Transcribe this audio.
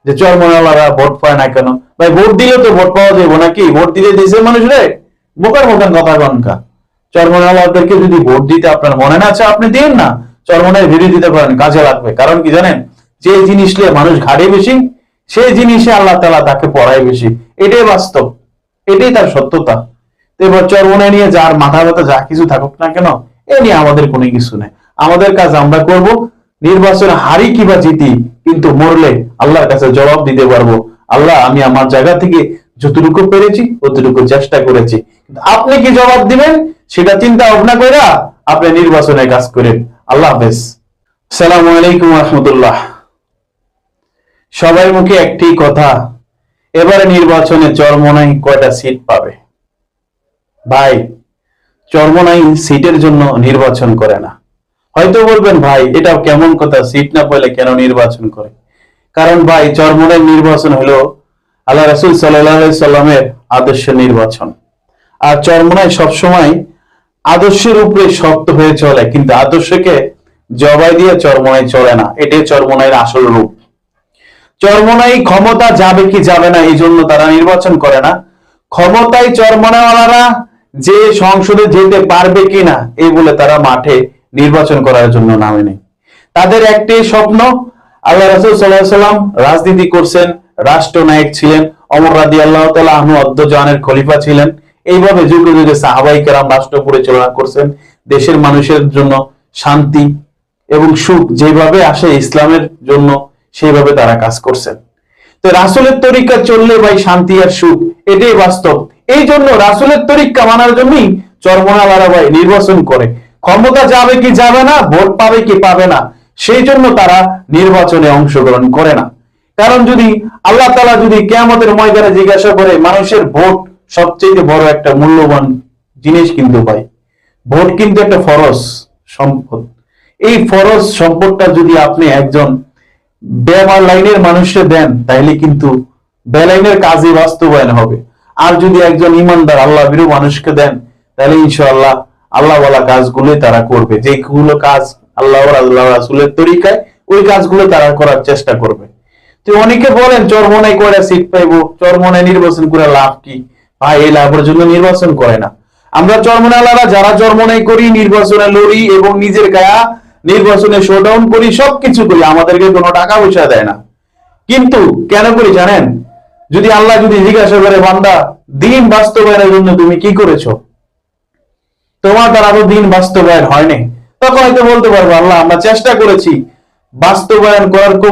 যে চরমনাওয়ালারা ভোট পায় না কেন? ভাই ভোট দিলে তো ভোট পাওয়া যাবে নাকি? ভোট দিলে দেশের মানুষ রে বোকার বোকার কথা কনকা। চরমনাওয়ালাদেরকে যদি ভোট দিতে আপনার মনে না আছে আপনি দিন না, চরমনের বিরোধিতা করেন, কাজে লাগবে। কারণ কি জানেন, যে জিনিস নিয়ে মানুষ ঘাড়ে বেশি সেই জিনিসে আল্লাহ তাআলা তাকে পড়ায় বেশি। এটাই বাস্তব, এটাই তার সত্যতা। তো এবার চরমনে নিয়ে যার মাথা ব্যথা যা কিছু থাকুক না কেন, এ নিয়ে আমাদের কোনো কিছু নেই। আমাদের কাজ আমরা করব, নির্বাচনে হারি কিবা জিতি, কিন্তু মরলে আল্লাহর কাছে জবাব দিতে পারবো, আল্লাহ আমি আমার জায়গা থেকে যতটুকু পেরেছি ততটুকু চেষ্টা করেছি। আপনি কি জবাব দিবেন সেটা চিন্তা ভাবনা করে আপনি নির্বাচনে কাজ করেন। আল্লাহ হাফেজ। আসসালামু আলাইকুম রহমতুল্লাহ। সবার মুখে একটি কথা, এবারে নির্বাচনে চরমোনাই কয়টা সিট পাবে? ভাই, চরমোনাই সিটের জন্য নির্বাচন করে না। হয়তো বলবেন ভাই এটা কেমন কথা, সিট না পেলে কেন নির্বাচন করে? কারণ ভাই চরমোনাই নির্বাচন হলো আল্লাহ রাসূল সাল্লাল্লাহু আলাইহি সাল্লামের আদর্শ নির্বাচন। আর চরমোনাই সবসময় আদর্শের উপরে শক্ত হয়ে চলে, কিন্তু আদর্শকে জবাই দিয়ে চরমোনাই চলে না। এটাই চরমোনাইয়ের আসল রূপ। চরমোনাই ক্ষমতা যাবে কি যাবে না এই জন্য তারা নির্বাচন করে না, ক্ষমতায় চরমোনাইওয়ালারা যে সংসদে যেতে পারবে কিনা এই বলে তারা মাঠে নির্বাচন করার জন্য নামে নেই। তাদের একটি স্বপ্ন, আল্লাহ রাসূল সাল্লাল্লাহু আলাইহি সাল্লাম রাজনীতি করছেন, রাষ্ট্রনায়ক ছিলেন, ওমর রাদিয়াল্লাহু তাআলা আনহু অর্ধজাহানের খলিফা ছিলেন। এইভাবে যুগে যুগে সাহাবায়ে কেরাম রাষ্ট্র পরিচালনা করছেন। দেশের মানুষের জন্য শান্তি এবং সুখ যেভাবে আসে ইসলামের জন্য সেইভাবে তারা কাজ করছেন। তো রাসূলের তরিকা চললে ভাই শান্তি আর সুখ, এটাই বাস্তব। এই জন্য রাসূলের তরিকা মানার জন্যই চরমোনাওয়ালারা ভাই নির্বাচন করে। ক্ষমতা যাবে কি যাবে না, ভোট পাবে কি পাবে না, সেই জন্য তারা নির্বাচনে অংশগ্রহণ করে না। কারণ যদি আল্লাহ তাআলা যদি কিয়ামতের ময়দানে জিজ্ঞাসা করে, মানুষের ভোট সবচেয়ে বড় একটা মূল্যবান জিনিস কিন্তু ভাই, ভোট কিন্তু একটা ফরজ সম্পদ। এই ফরজ সম্পদটা যদি আপনি একজন বেমার লাইনের মানুষকে দেন তাহলে কিন্তু বেলাইনের কাজই বাস্তবায়ন হবে। আর যদি একজন ইমানদার আল্লাহ ভীরু মানুষকে দেন তাহলে ইনশাআল্লাহ আল্লাহ ওয়ালা কাজগুলোই তারা করবে। যেগুলো কাজ আল্লাহ আল্লাহ রাসূলের তরিকায়, ওই কাজগুলো তারা করার চেষ্টা করবে। তো অনেকে বলেন চরমোনাই কয়টা সিট পাইবো, চরমোনাই নির্বাচন করে লাভ কি? ভাই এই লাভের জন্য নির্বাচন করে না। আমরা চরমোনাইওয়ালারা যারা চরমোনাই করি, নির্বাচনে লড়ি এবং নিজের গায়া নির্বাচনে শোডাউন করি, সবকিছু করি, আমাদেরকে কোনো টাকা পয়সা দেয় না। কিন্তু কেন করি জানেন? যদি আল্লাহ যদি জিজ্ঞাসা করে, বান্দা দিন বাস্তবায়নের জন্য তুমি কি করেছো, তোমার দ্বারা তো দিন বাস্তবায়ন হয়নি, তখন হয়তো বলতে পারবো আল্লাহ আমরা চেষ্টা করেছি, বাস্তবায়ন করার